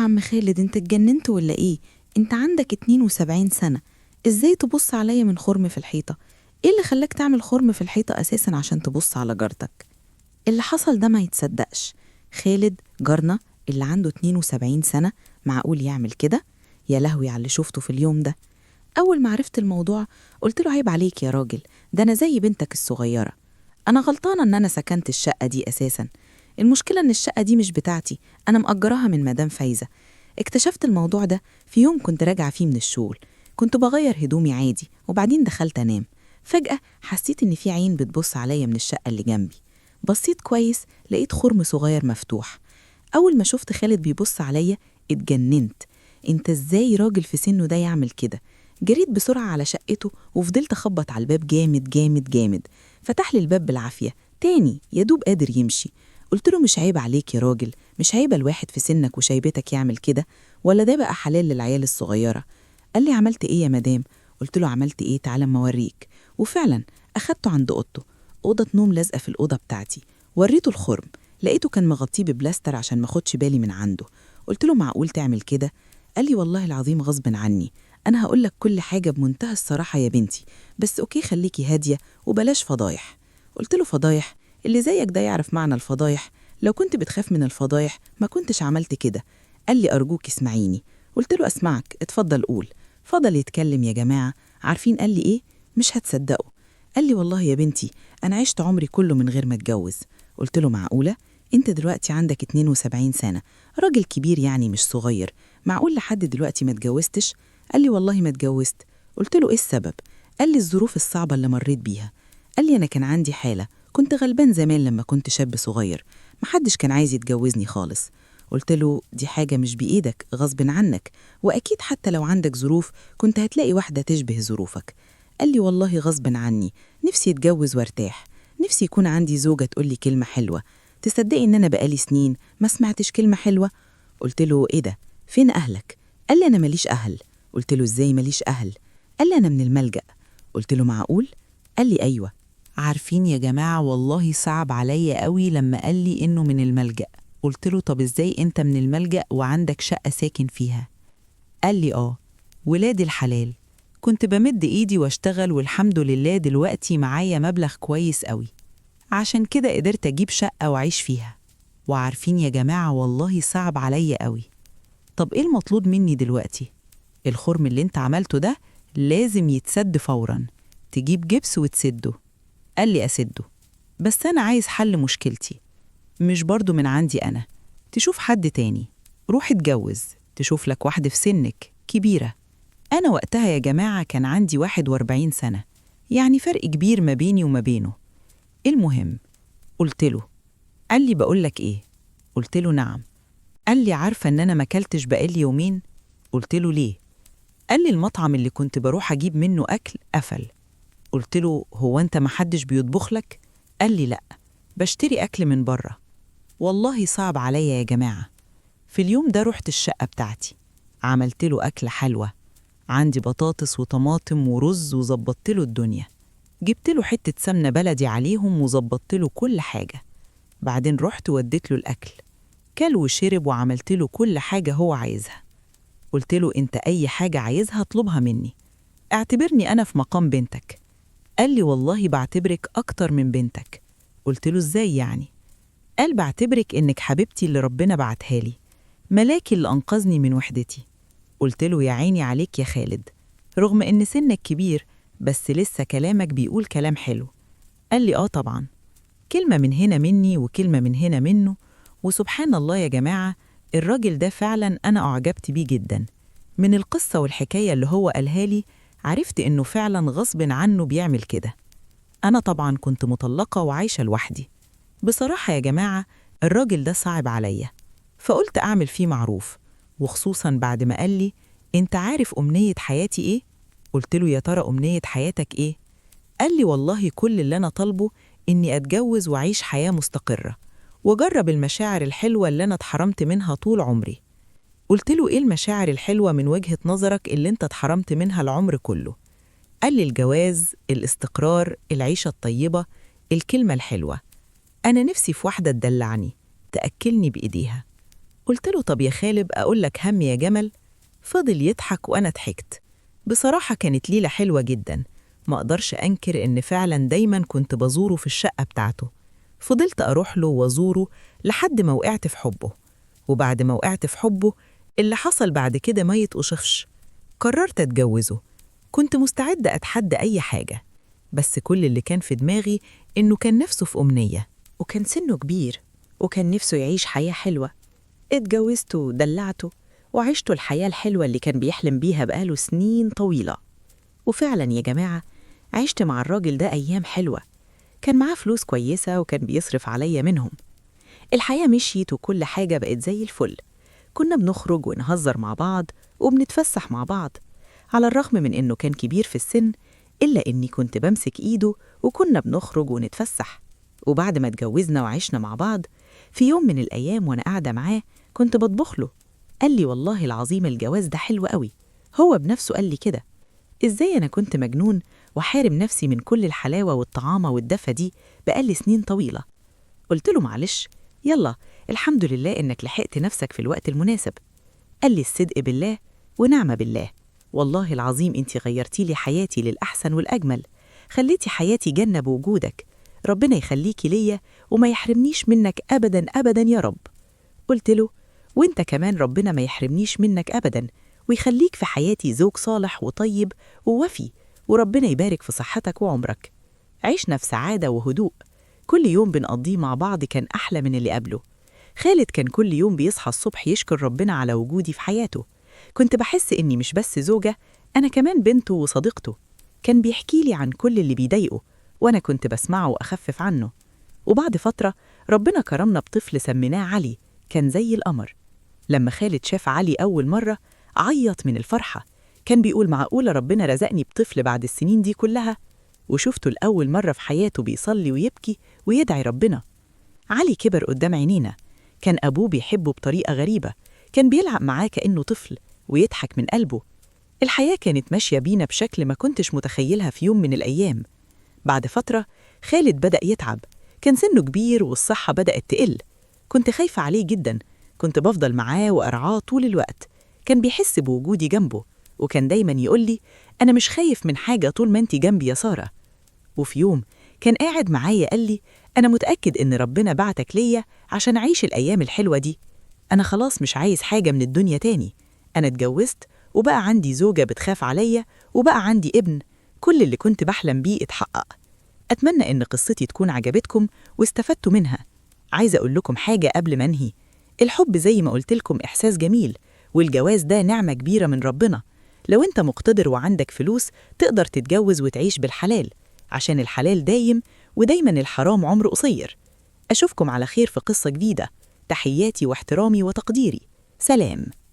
عم خالد، انت اتجننت ولا ايه؟ انت عندك 72 سنة. ازاي تبص عليا من خرم في الحيطة؟ ايه اللي خلاك تعمل خرم في الحيطة اساسا عشان تبص على جارتك؟ اللي حصل ده ما يتصدقش. خالد جارنا اللي عنده 72 سنة معقول يعمل كده؟ يا لهوي على اللي شفته في اليوم ده. أول ما عرفت الموضوع قلت له عيب عليك يا راجل، ده أنا زي بنتك الصغيرة. أنا غلطانة إن أنا سكنت الشقة دي أساسا. المشكلة إن الشقة دي مش بتاعتي، أنا مأجراها من مدام فايزة. اكتشفت الموضوع ده في يوم كنت راجعة فيه من الشغل. كنت بغير هدومي عادي وبعدين دخلت أنام. فجأة حسيت إن في عين بتبص عليا من الشقة اللي جنبي. بصيت كويس لقيت خرم صغير مفتوح. أول ما شفت خالد بيبص عليا اتجننت. انت ازاي راجل في سنه ده يعمل كده؟ جريت بسرعة على شقته وفضلت أخبط على الباب جامد جامد جامد. فتح لي الباب بالعافية تاني يدوب قادر يمشي. قلت له مش عيب عليك يا راجل؟ مش عيب الواحد في سنك وشايبتك يعمل كده؟ ولا ده بقى حلال للعيال الصغيرة؟ قال لي عملت ايه يا مدام؟ قلت له عملت ايه؟ تعالى اما اوريك. وفعلا أخدته عند أوضته، أوضة نوم لازقة في الأوضة بتاعتي. وريته الخرم، لقيته كان مغطيه ببلاستر عشان ما اخدش بالي من عنده. قلت له معقول تعمل كده؟ قال لي والله العظيم غصب عني. أنا هقول لك كل حاجة بمنتهى الصراحة يا بنتي، بس أوكي خليكي هادية وبلاش فضايح. قلت له فضايح؟ اللي زيك ده يعرف معنى الفضايح. لو كنت بتخاف من الفضايح ما كنتش عملت كده. قال لي أرجوك اسمعيني. قلت له أسمعك، اتفضل قول. فضل يتكلم يا جماعة. عارفين قال لي إيه؟ مش هتصدقوا. قال لي والله يا بنتي أنا عشت عمري كله من غير ما اتجوز. قلت له معقولة؟ أنت دلوقتي عندك 72 سنة، راجل كبير يعني مش صغير. معقول لحد دلوقتي ما اتجوزتش؟ قال لي والله ما اتجوزت. قلت له إيه السبب؟ قال لي الظروف الصعبة اللي مريت بيها. قال لي أنا كان عندي حالة، كنت غلبان زمان لما كنت شاب صغير، محدش كان عايز يتجوزني خالص. قلت له دي حاجة مش بإيدك، غصب عنك، وأكيد حتى لو عندك ظروف كنت هتلاقي واحدة تشبه ظروفك. قال لي والله غصب عني، نفسي اتجوز وارتاح، نفسي يكون عندي زوجة تقولي كلمة حلوة. تصدقي إن أنا بقالي سنين ما سمعتش كلمة حلوة؟ قلت له إيه ده؟ فين أهلك؟ قال لي أنا ماليش أهل. قلت له إزاي ماليش أهل؟ قال لي أنا من الملجأ. قلت له معقول؟ قال لي أيوة. عارفين يا جماعة والله صعب عليا قوي لما قال لي إنه من الملجأ. قلت له طب إزاي أنت من الملجأ وعندك شقة ساكن فيها؟ قال لي ولاد الحلال، كنت بمد إيدي واشتغل والحمد لله دلوقتي معايا مبلغ كويس قوي، عشان كده قدرت أجيب شقة وعيش فيها. وعارفين يا جماعة والله صعب عليا قوي. طب إيه المطلوب مني دلوقتي؟ الخرم اللي انت عملته ده لازم يتسد فوراً، تجيب جبس وتسده. قال لي أسده، بس أنا عايز حل مشكلتي، مش برضو من عندي أنا، تشوف حد تاني، روح اتجوز، تشوف لك واحدة في سنك كبيرة. أنا وقتها يا جماعة كان عندي 41 سنة، يعني فرق كبير ما بيني وما بينه. المهم قلت له. قال لي بقولك إيه؟ قلت له نعم. قال لي عارفة إن أنا ما كلتش بقالي يومين؟ قلت له ليه؟ قال لي المطعم اللي كنت بروح أجيب منه أكل قفل. قلت له هو أنت محدش بيطبخ لك؟ قال لي لأ، بشتري أكل من بره. والله صعب عليا يا جماعة. في اليوم ده رحت الشقة بتاعتي، عملت له أكل حلوة، عندي بطاطس وطماطم ورز وزبطت له الدنيا، جبت له حتة سمنة بلدي عليهم وزبطت له كل حاجة. بعدين رحت وديت له الأكل، كل وشرب وعملت له كل حاجة هو عايزها. قلت له أنت أي حاجة عايزها اطلبها مني، اعتبرني أنا في مقام بنتك. قال لي والله بعتبرك أكتر من بنتك. قلت له إزاي يعني؟ قال بعتبرك إنك حبيبتي اللي ربنا بعتها لي، ملاكي اللي أنقذني من وحدتي. قلت له يا عيني عليك يا خالد، رغم إن سنك كبير بس لسه كلامك بيقول كلام حلو. قال لي طبعا، كلمة من هنا مني وكلمة من هنا منه. وسبحان الله يا جماعة، الراجل ده فعلا أنا أعجبت بيه جدا. من القصة والحكاية اللي هو قالها لي عرفت إنه فعلا غصب عنه بيعمل كده. أنا طبعا كنت مطلقة وعايشة لوحدي. بصراحة يا جماعة الراجل ده صعب عليا، فقلت أعمل فيه معروف، وخصوصا بعد ما قال لي أنت عارف أمنية حياتي إيه؟ قلت له يا ترى أمنية حياتك إيه؟ قال لي والله كل اللي أنا طالبه إني أتجوز وأعيش حياة مستقرة وجرب المشاعر الحلوة اللي أنا اتحرمت منها طول عمري. قلت له إيه المشاعر الحلوة من وجهة نظرك اللي أنت اتحرمت منها العمر كله؟ قال لي الجواز، الاستقرار، العيشة الطيبة، الكلمة الحلوة. أنا نفسي في واحدة تدلعني، تأكلني بإيديها. قلت له طب يا خالد أقول لك هم يا جمل. فضل يضحك وأنا ضحكت. بصراحة كانت ليلة حلوة جدا، ما أقدرش أنكر إن فعلا دايما كنت بزوره في الشقة بتاعته. فضلت أروح له وزوره لحد ما وقعت في حبه. وبعد ما وقعت في حبه اللي حصل بعد كده ما يتوصفش. قررت أتجوزه. كنت مستعدة أتحدى أي حاجة، بس كل اللي كان في دماغي إنه كان نفسه في أمنية. وكان سنه كبير وكان نفسه يعيش حياة حلوة. اتجوزته ودلعته وعشته الحياة الحلوة اللي كان بيحلم بيها بقاله سنين طويلة. وفعلا يا جماعة عشت مع الراجل ده أيام حلوة. كان معاه فلوس كويسة وكان بيصرف عليا منهم. الحياة مشيت وكل حاجة بقت زي الفل. كنا بنخرج ونهزر مع بعض وبنتفسح مع بعض. على الرغم من إنه كان كبير في السن إلا إني كنت بمسك إيده وكنا بنخرج ونتفسح. وبعد ما اتجوزنا وعشنا مع بعض، في يوم من الأيام وأنا قاعدة معاه كنت بطبخ له. قال لي والله العظيم الجواز ده حلو قوي. هو بنفسه قال لي كده. إزاي أنا كنت مجنون وحارم نفسي من كل الحلاوة والطعامة والدفى دي بقالي سنين طويلة. قلت له معلش، يلا الحمد لله إنك لحقت نفسك في الوقت المناسب. قال لي الصدق بالله ونعم بالله، والله العظيم انتي غيرتي لي حياتي للأحسن والأجمل، خليتي حياتي جنة بوجودك. ربنا يخليكي ليا وما يحرمنيش منك أبدا أبدا يا رب. قلت له وانت كمان ربنا ما يحرمنيش منك أبدا، ويخليك في حياتي زوج صالح وطيب ووفي، وربنا يبارك في صحتك وعمرك. عشنا في سعادة وهدوء. كل يوم بنقضيه مع بعض كان أحلى من اللي قبله. خالد كان كل يوم بيصحى الصبح يشكر ربنا على وجودي في حياته. كنت بحس إني مش بس زوجة، أنا كمان بنته وصديقته. كان بيحكي لي عن كل اللي بيضايقه وأنا كنت بسمعه وأخفف عنه. وبعد فترة ربنا كرمنا بطفل سميناه علي، كان زي القمر. لما خالد شاف علي أول مرة عيط من الفرحة. كان بيقول معقولة ربنا رزقني بطفل بعد السنين دي كلها؟ وشفته لأول مرة في حياته بيصلي ويبكي ويدعي ربنا. علي كبر قدام عينينا. كان أبوه بيحبه بطريقة غريبة، كان بيلعب معاه كأنه طفل ويضحك من قلبه. الحياة كانت ماشية بينا بشكل ما كنتش متخيلها في يوم من الأيام. بعد فترة خالد بدأ يتعب، كان سنه كبير والصحة بدأت تقل. كنت خايفة عليه جدا، كنت بفضل معاه وأرعاه طول الوقت. كان بيحس بوجودي جنبه وكان دايما يقولي أنا مش خايف من حاجة طول ما انتي جنبي يا سارة. وفي يوم كان قاعد معايا قال لي أنا متأكد إن ربنا بعتك ليا عشان أعيش الأيام الحلوة دي. أنا خلاص مش عايز حاجة من الدنيا تاني. أنا اتجوزت وبقى عندي زوجة بتخاف عليا وبقى عندي ابن. كل اللي كنت بحلم بيه اتحقق. أتمنى إن قصتي تكون عجبتكم واستفدتوا منها. عايزة أقول لكم حاجة قبل ما أنهي. الحب زي ما قلت لكم إحساس جميل، والجواز ده نعمة كبيرة من ربنا. لو أنت مقتدر وعندك فلوس تقدر تتجوز وتعيش بالحلال، عشان الحلال دايم ودايما الحرام عمره قصير. أشوفكم على خير في قصة جديدة. تحياتي واحترامي وتقديري. سلام.